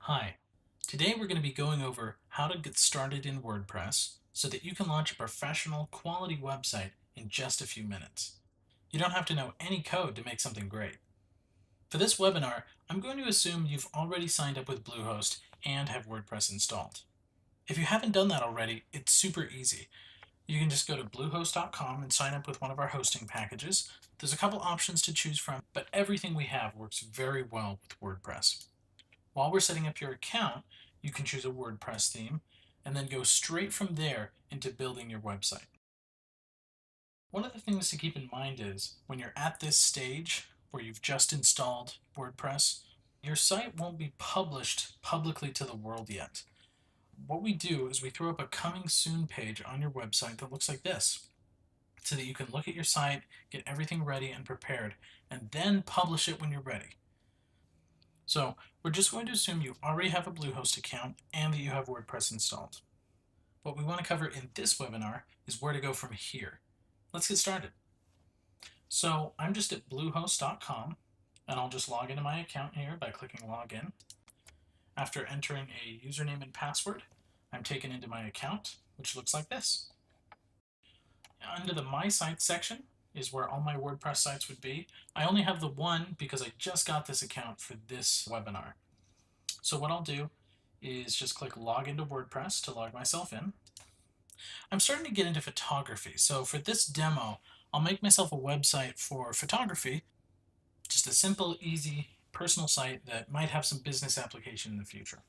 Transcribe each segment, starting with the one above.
Hi, today we're going to be going over how to get started in WordPress so that you can launch a professional quality website in just a few minutes. You don't have to know any code to make something great. For this webinar, I'm going to assume you've already signed up with BlueHost and have WordPress installed. If you haven't done that already, it's super easy. You can just go to bluehost.com and sign up with one of our hosting packages. There's a couple options to choose from, but everything we have works very well with WordPress. While we're setting up your account, you can choose a WordPress theme and then go straight from there into building your website. One of the things to keep in mind is when you're at this stage where you've just installed WordPress, your site won't be published publicly to the world yet. What we do is we throw up a coming soon page on your website that looks like this so that you can look at your site, get everything ready and prepared, and then publish it when you're ready. So we're just going to assume you already have a Bluehost account and that you have WordPress installed. What we want to cover in this webinar is where to go from here. Let's get started. So I'm just at bluehost.com and I'll just log into my account here by clicking login. After entering a username and password, I'm taken into my account, which looks like this. Under the My Sites section is where all my WordPress sites would be. I only have the one because I just got this account for this webinar. So what I'll do is just click log into WordPress to log myself in. I'm starting to get into photography, so for this demo, I'll make myself a website for photography, just a simple, easy, personal site that might have some business application in the future.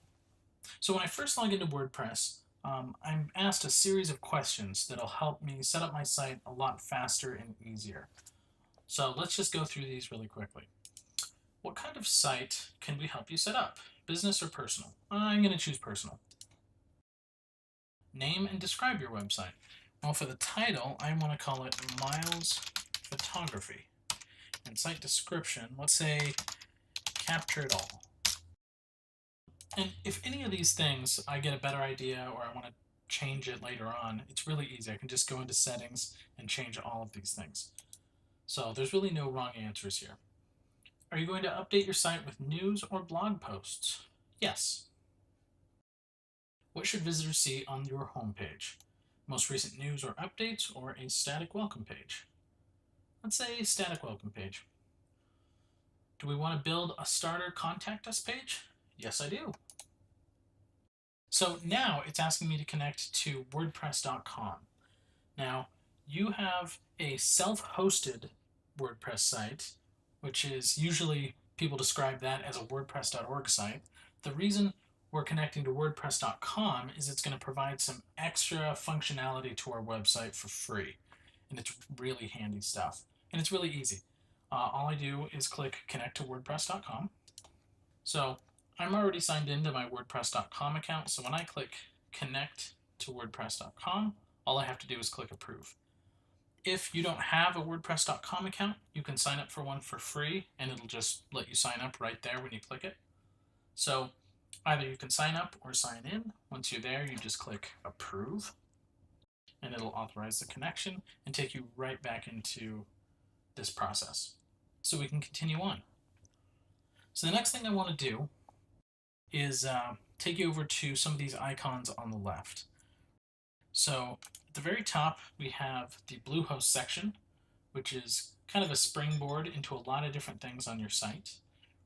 So when I first log into WordPress, I'm asked a series of questions that'll help me set up my site a lot faster and easier. So let's just go through these really quickly. What kind of site can we help you set up? Business or personal? I'm going to choose personal. Name and describe your website. Well, for the title, I want to call it Miles Photography. And site description, let's say capture it all. And if any of these things I get a better idea or I want to change it later on, it's really easy. I can just go into settings and change all of these things. So there's really no wrong answers here. Are you going to update your site with news or blog posts? Yes. What should visitors see on your homepage? Most recent news or updates, or a static welcome page? Let's say static welcome page. Do we want to build a starter contact us page? Yes, I do. So now it's asking me to connect to WordPress.com. Now, you have a self-hosted WordPress site, which is usually people describe that as a WordPress.org site. The reason we're connecting to WordPress.com is it's going to provide some extra functionality to our website for free. And it's really handy stuff. And it's really easy. All I do is click connect to WordPress.com. So I'm already signed into my WordPress.com account. So when I click connect to WordPress.com, all I have to do is click approve. If you don't have a WordPress.com account, you can sign up for one for free and it'll just let you sign up right there when you click it. So either you can sign up or sign in. Once you're there, you just click approve and it'll authorize the connection and take you right back into this process. So we can continue on. So the next thing I want to do is take you over to some of these icons on the left. So at the very top, we have the Bluehost section, which is kind of a springboard into a lot of different things on your site,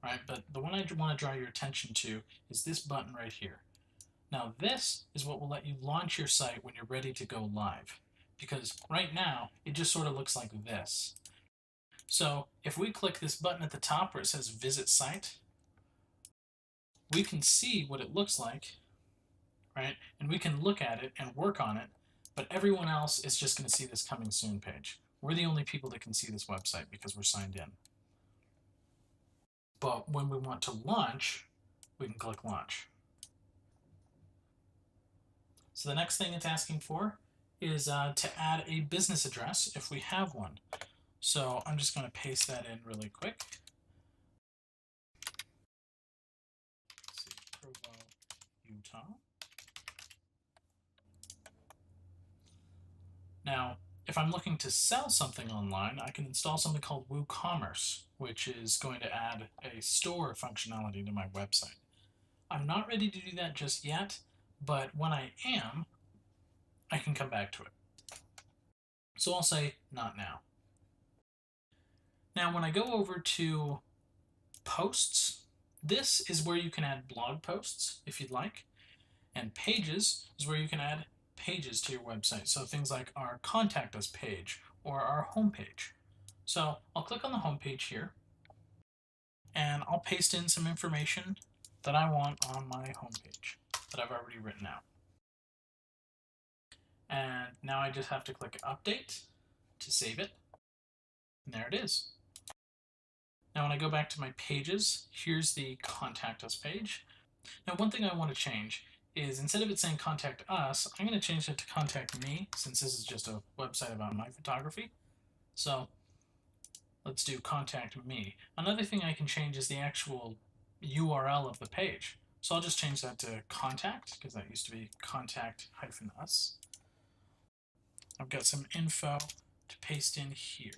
right? But the one I want to draw your attention to is this button right here. Now this is what will let you launch your site when you're ready to go live, because right now it just sort of looks like this. So if we click this button at the top where it says visit site, we can see what it looks like, right? And we can look at it and work on it, but everyone else is just going to see this coming soon page. We're the only people that can see this website because we're signed in. But when we want to launch, we can click launch. So the next thing it's asking for is to add a business address if we have one. So I'm just going to paste that in really quick. Let's see, Provo, Utah. Now, if I'm looking to sell something online, I can install something called WooCommerce, which is going to add a store functionality to my website. I'm not ready to do that just yet, but when I am, I can come back to it. So I'll say not now. Now when I go over to posts, this is where you can add blog posts if you'd like, and pages is where you can add pages to your website. So things like our contact us page or our homepage. So I'll click on the homepage here and I'll paste in some information that I want on my homepage that I've already written out. And now I just have to click update to save it. And there it is. Now when I go back to my pages, here's the contact us page. Now one thing I want to change is instead of it saying contact us, I'm going to change it to contact me since this is just a website about my photography. So let's do contact me. Another thing I can change is the actual URL of the page. So I'll just change that to contact because that used to be contact-us. I've got some info to paste in here.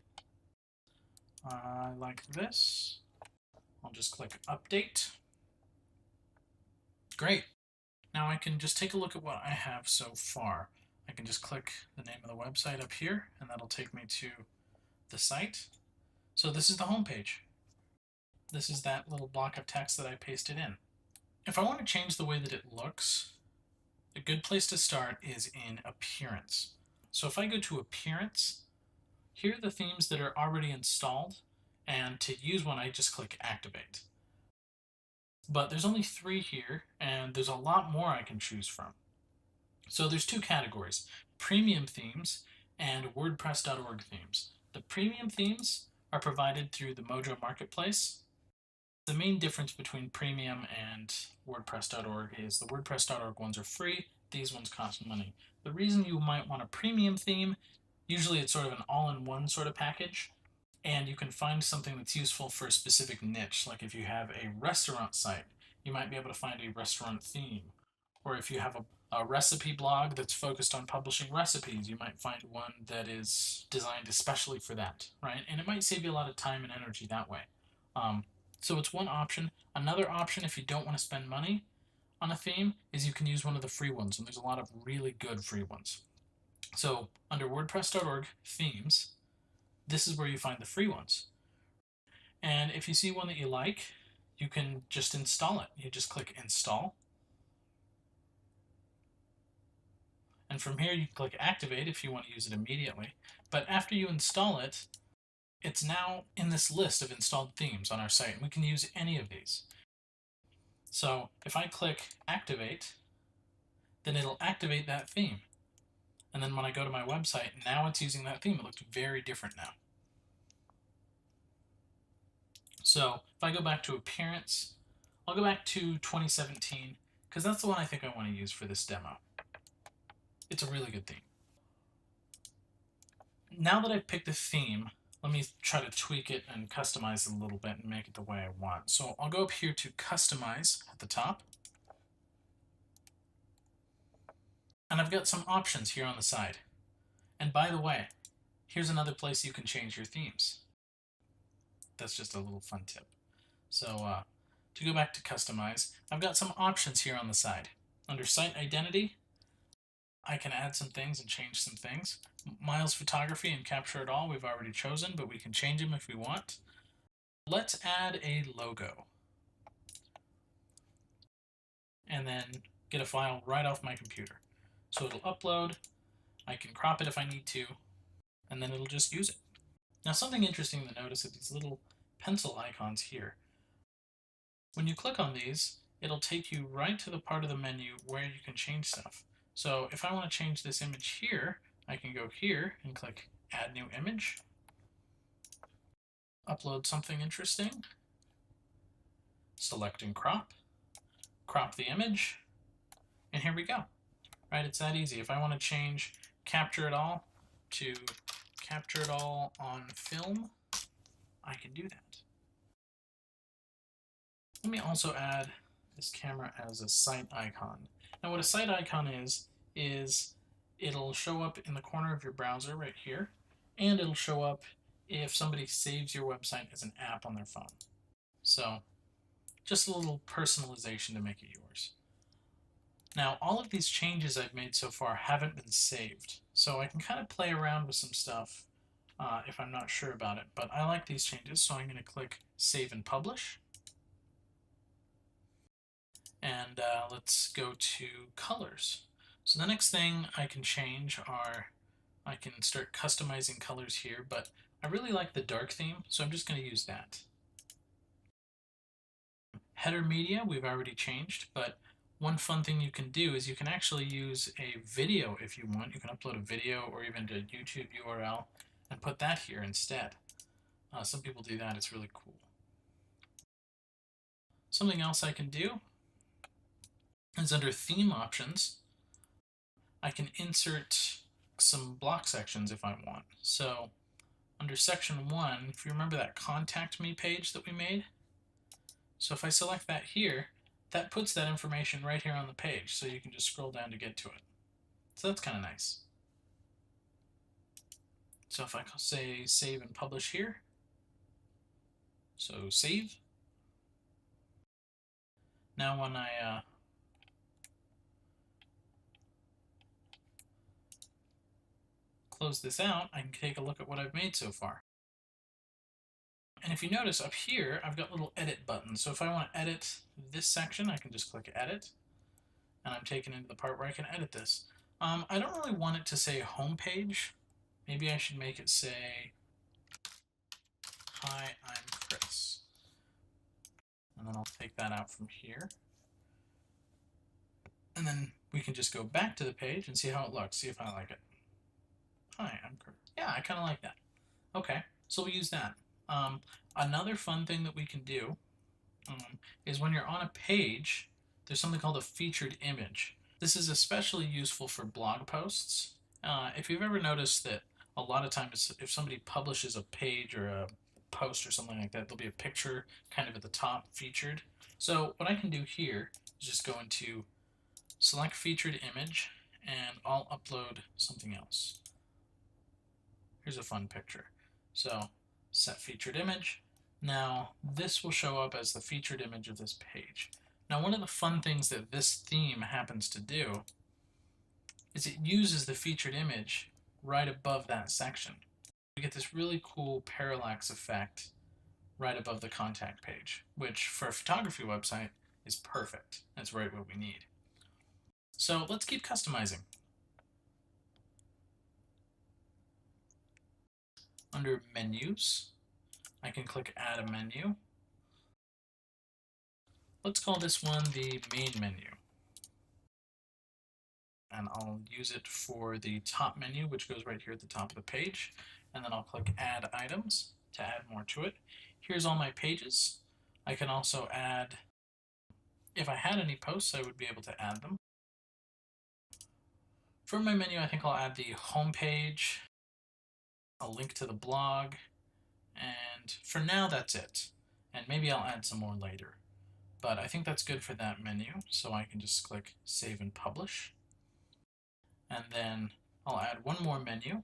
Like this. I'll just click update. Great. Now I can just take a look at what I have so far. I can just click the name of the website up here and that'll take me to the site. So this is the home page. This is that little block of text that I pasted in. If I want to change the way that it looks, a good place to start is in appearance. So if I go to appearance, here are the themes that are already installed, and to use one I just click activate. But there's only 3 here, and there's a lot more I can choose from. So there's 2 categories, premium themes and WordPress.org themes. The premium themes are provided through the Mojo Marketplace. The main difference between premium and WordPress.org is the WordPress.org ones are free, these ones cost money. The reason you might want a premium theme, usually it's sort of an all-in-one sort of package, and you can find something that's useful for a specific niche. Like if you have a restaurant site, you might be able to find a restaurant theme. Or if you have a recipe blog that's focused on publishing recipes, you might find one that is designed especially for that, right? And it might save you a lot of time and energy that way. So it's one option. Another option, if you don't want to spend money on a theme, is you can use one of the free ones, and there's a lot of really good free ones. So under WordPress.org themes, this is where you find the free ones. And if you see one that you like, you can just install it. You just click install. And from here you click activate if you want to use it immediately. But after you install it, it's now in this list of installed themes on our site, and we can use any of these. So if I click activate, then it'll activate that theme. And then when I go to my website, now it's using that theme. It looks very different now. So if I go back to appearance, I'll go back to 2017 because that's the one I think I want to use for this demo. It's a really good theme. Now that I've picked a theme, let me try to tweak it and customize it a little bit and make it the way I want. So I'll go up here to customize at the top. And I've got some options here on the side. And by the way, here's another place you can change your themes. That's just a little fun tip. So to go back to customize, I've got some options here on the side. Under site identity, I can add some things and change some things. Miles photography and capture it all we've already chosen, but we can change them if we want. Let's add a logo. And then get a file right off my computer. So it'll upload, I can crop it if I need to, and then it'll just use it. Now something interesting to notice is these little pencil icons here. When you click on these, it'll take you right to the part of the menu where you can change stuff. So if I want to change this image here, I can go here and click Add New Image, upload something interesting, select and crop the image, and here we go. Right, it's that easy. If I want to change capture it all to capture it all on film, I can do that. Let me also add this camera as a site icon. Now what a site icon is it'll show up in the corner of your browser right here, and it'll show up if somebody saves your website as an app on their phone. So Just a little personalization to make it yours. Now, all of these changes I've made so far haven't been saved, so I can kind of play around with some stuff if I'm not sure about it, but I like these changes, so I'm going to click Save and Publish. And let's go to colors. So the next thing I can change are, I can start customizing colors here, but I really like the dark theme, so I'm just going to use that. Header media we've already changed, but one fun thing you can do is you can actually use a video if you want. You can upload a video or even a YouTube URL and put that here instead. Some people do that, it's really cool. Something else I can do is under theme options, I can insert some block sections if I want. So under section 1, if you remember that contact me page that we made, so if I select that here, that puts that information right here on the page, so you can just scroll down to get to it. So that's kind of nice. So if I say save and publish here, so save. Now when I close this out, I can take a look at what I've made so far. And if you notice up here, I've got little edit buttons. So if I want to edit this section, I can just click edit, and I'm taken into the part where I can edit this. I don't really want it to say homepage. Maybe I should make it say, hi, I'm Chris. And then I'll take that out from here. And then we can just go back to the page and see how it looks, see if I like it. Hi, I'm Chris. Yeah, I kind of like that. Okay, so we use that. Another fun thing that we can do is when you're on a page, there's something called a featured image. This is especially useful for blog posts. If you've ever noticed that a lot of times if somebody publishes a page or a post or something like that, there'll be a picture kind of at the top featured. So what I can do here is just go into select featured image and I'll upload something else. Here's a fun picture. So set featured image. Now this will show up as the featured image of this page. Now one of the fun things that this theme happens to do is it uses the featured image right above that section. We get this really cool parallax effect right above the contact page, which for a photography website is perfect. That's right what we need. So let's keep customizing. Under menus, I can click add a menu. Let's call this one the main menu. And I'll use it for the top menu, which goes right here at the top of the page. And then I'll click add items to add more to it. Here's all my pages. I can also add, if I had any posts, I would be able to add them. For my menu, I think I'll add the home page, a link to the blog, and for now that's it. And maybe I'll add some more later. But I think that's good for that menu, so I can just click Save and Publish. And then I'll add one more menu,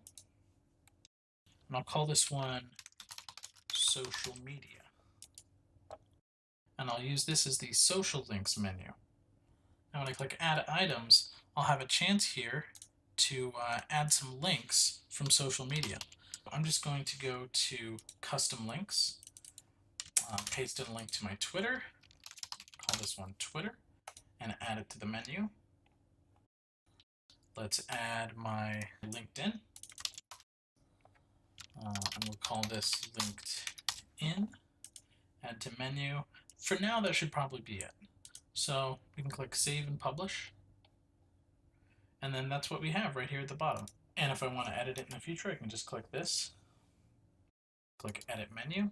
and I'll call this one Social Media. And I'll use this as the Social Links menu. Now when I click Add Items, I'll have a chance here to add some links from social media. I'm just going to go to Custom Links, paste in a link to my Twitter, call this one Twitter, and add it to the menu. Let's add my LinkedIn, and we'll call this LinkedIn, add to menu. For now, that should probably be it. So we can click Save and Publish, and then that's what we have right here at the bottom. And if I want to edit it in the future, I can just click this, click Edit Menu.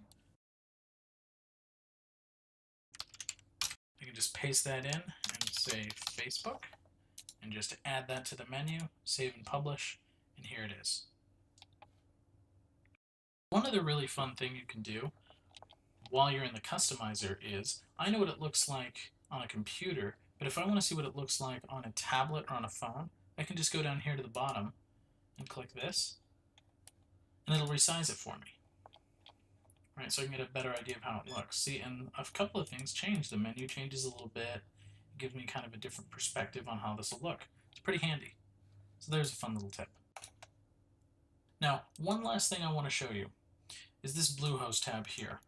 I can just paste that in and say Facebook, and just add that to the menu, save and publish, and here it is. One other really fun thing you can do while you're in the customizer is, I know what it looks like on a computer, but if I want to see what it looks like on a tablet or on a phone, I can just go down here to the bottom and click this, and it'll resize it for me. right? So I can get a better idea of how it looks. See, and a couple of things change. The menu changes a little bit. It gives me kind of a different perspective on how this will look. It's pretty handy. So there's a fun little tip. Now, one last thing I want to show you is this BlueHost tab here.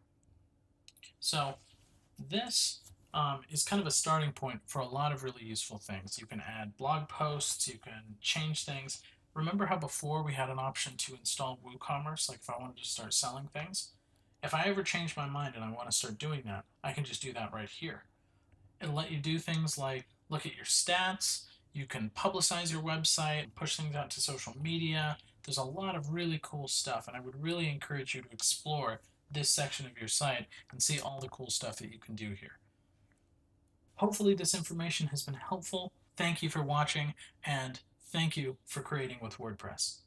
So this is kind of a starting point for a lot of really useful things. You can add blog posts, you can change things. Remember how before we had an option to install WooCommerce, like if I wanted to start selling things? If I ever change my mind and I want to start doing that, I can just do that right here. It'll let you do things like look at your stats, you can publicize your website, push things out to social media. There's a lot of really cool stuff, and I would really encourage you to explore this section of your site and see all the cool stuff that you can do here. Hopefully this information has been helpful. Thank you for watching, and thank you for creating with WordPress.